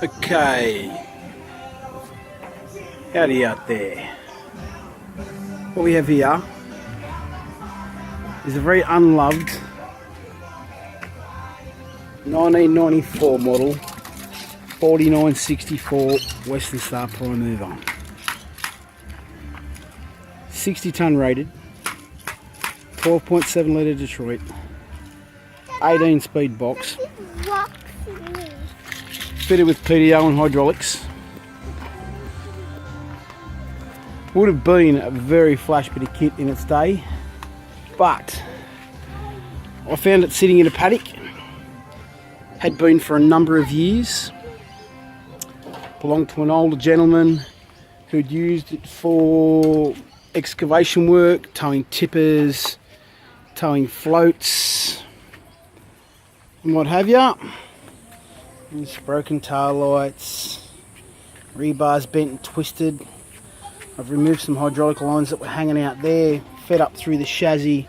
Okay, howdy out there. What we have here is a very unloved 1994 model 4964 Western Star Prime Mover. 60 tonne rated, 12.7 litre Detroit, 18 speed box, fitted with PDO and hydraulics. Would have been a very flash bit of kit in its day, but I found it sitting in a paddock. Had been for a number of years. Belonged to an older gentleman who'd used it for excavation work, towing tippers, towing floats, and what have you. There's broken tail lights, rebars bent and twisted. I've removed some hydraulic lines that were hanging out there, fed up through the chassis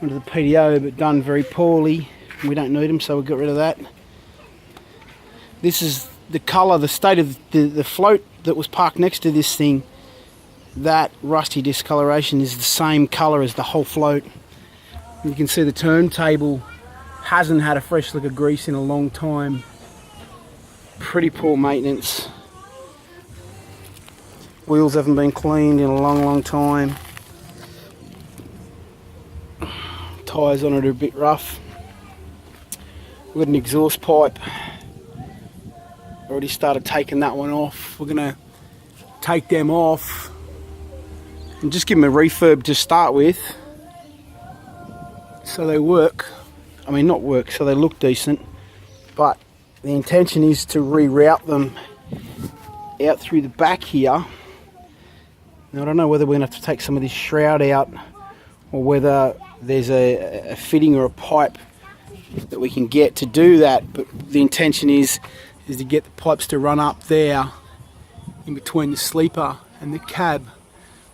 onto the PDO, but done very poorly. We don't need them, so we got rid of that. This is the colour, the state of the float that was parked next to this thing. That rusty discoloration is the same colour as the whole float. You can see the turntable hasn't had a fresh lick of grease in a long time. Pretty poor maintenance. Wheels haven't been cleaned in a long time. Tyres on it are a bit rough. We've got an exhaust pipe. Already started taking that one off. We're gonna take them off and just give them a refurb to start with, so they work. I mean, not work, so they look decent, but the intention is to reroute them out through the back here. Now I don't know whether we're gonna have to take some of this shroud out, or whether there's a fitting or a pipe that we can get to do that, but the intention is to get the pipes to run up there in between the sleeper and the cab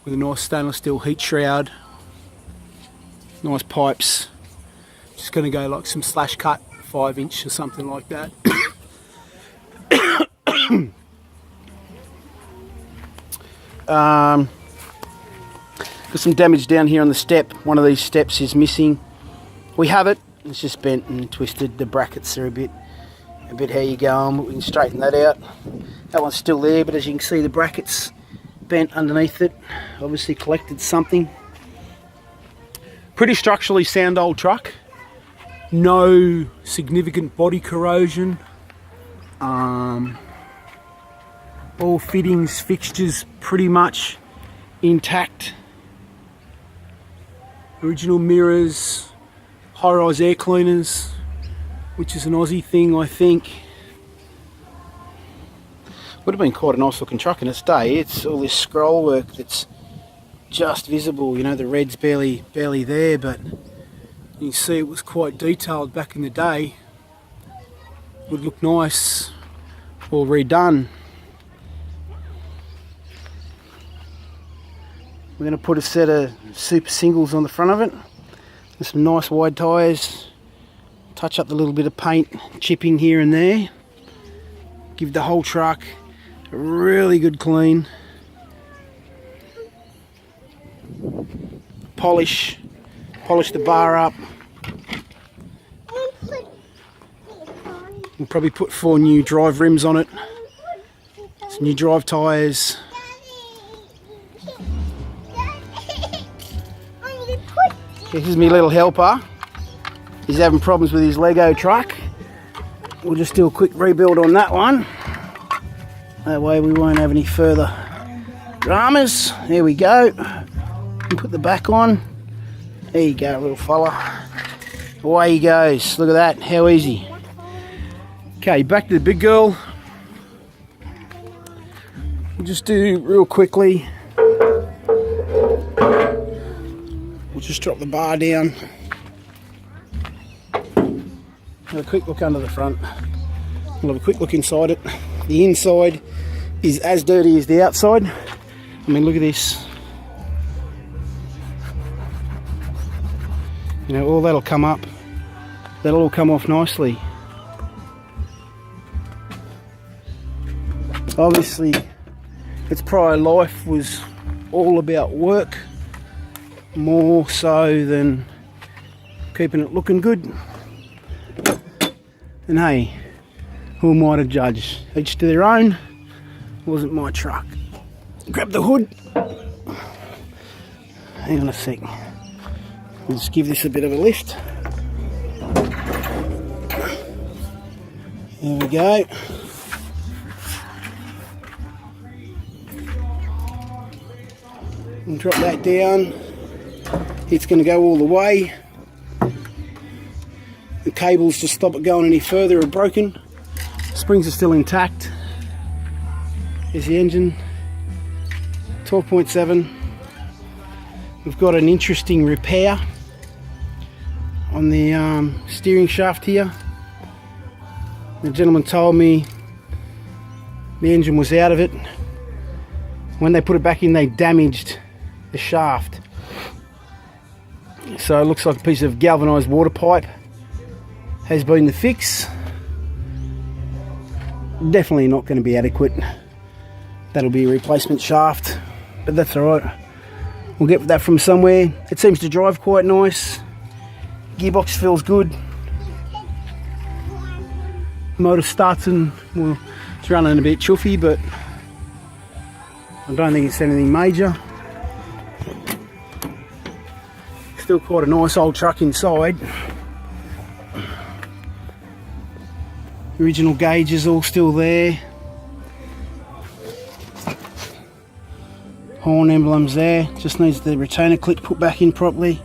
with a nice stainless steel heat shroud. Nice pipes. Just going to go like some slash cut 5-inch or something like that. Got some damage down here on the step. One of these steps is missing. We have it. It's just bent and twisted. The brackets are a bit how you go on, but we can straighten that out. That one's still there, but as you can see, the brackets bent underneath it. Obviously collected something. Pretty structurally sound old truck. No significant body corrosion. All fittings, fixtures pretty much intact. Original mirrors, high-rise air cleaners, which is an Aussie thing, I think. Would have been quite a nice looking truck in its day. It's all this scroll work that's just visible. You know, the red's barely there, but you can see it was quite detailed back in the day. Would look nice, all redone. We're going to put a set of super singles on the front of it, with some nice wide tyres. Touch up the little bit of paint, chipping here and there. Give the whole truck a really good clean. Polish the bar up. We'll probably put 4 new drive rims on it. Some new drive tyres. This is my little helper. He's having problems with his Lego truck. We'll just do a quick rebuild on that one. That way we won't have any further dramas. There we go. Put the back on. There you go, little fella. Away he goes. Look at that, how easy. Okay, back to the big girl. We'll just do real quickly. We'll just drop the bar down. Have a quick look under the front. We'll have a quick look inside it. The inside is as dirty as the outside. I mean, look at this. You know, all that'll come up. That'll all come off nicely. Obviously, its prior life was all about work, more so than keeping it looking good. And hey, who am I to judge? Each to their own. It wasn't my truck. Grab the hood. Hang on a sec. I'll just give this a bit of a lift. There we go. And drop that down. It's going to go all the way. The cables, to stop it going any further, are broken. Springs are still intact. Here's the engine. 12.7. We've got an interesting repair on the steering shaft here. The gentleman told me the engine was out of it. When they put it back in, they damaged the shaft. So it looks like a piece of galvanised water pipe has been the fix. Definitely not going to be adequate. That'll be a replacement shaft, but that's alright. We'll get that from somewhere. It seems to drive quite nice. Gearbox feels good. Motor starts and, well, it's running a bit chuffy, but I don't think it's anything major. Still quite a nice old truck inside. Original gauge is all still there. Horn emblems there. Just needs the retainer clip put back in properly.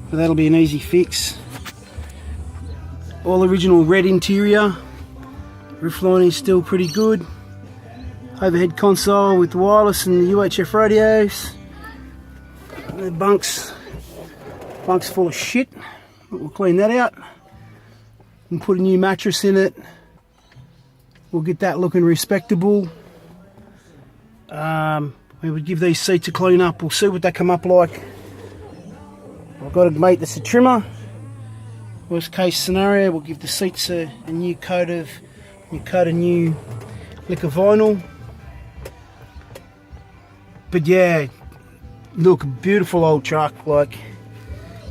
But that'll be an easy fix. All original red interior. Roof line is still pretty good. Overhead console with the wireless and the UHF radios. The bunk's full of shit. We'll clean that out and put a new mattress in it. We'll get that looking respectable. We would give these seats a clean up. We'll see what they come up like. I've got to mate this a trimmer. Worst case scenario, we'll give the seats a new coat of new liquor vinyl. But yeah, look, beautiful old truck. Like,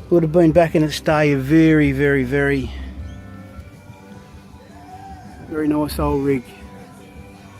would have been back in its day a very, very, very, very nice old rig.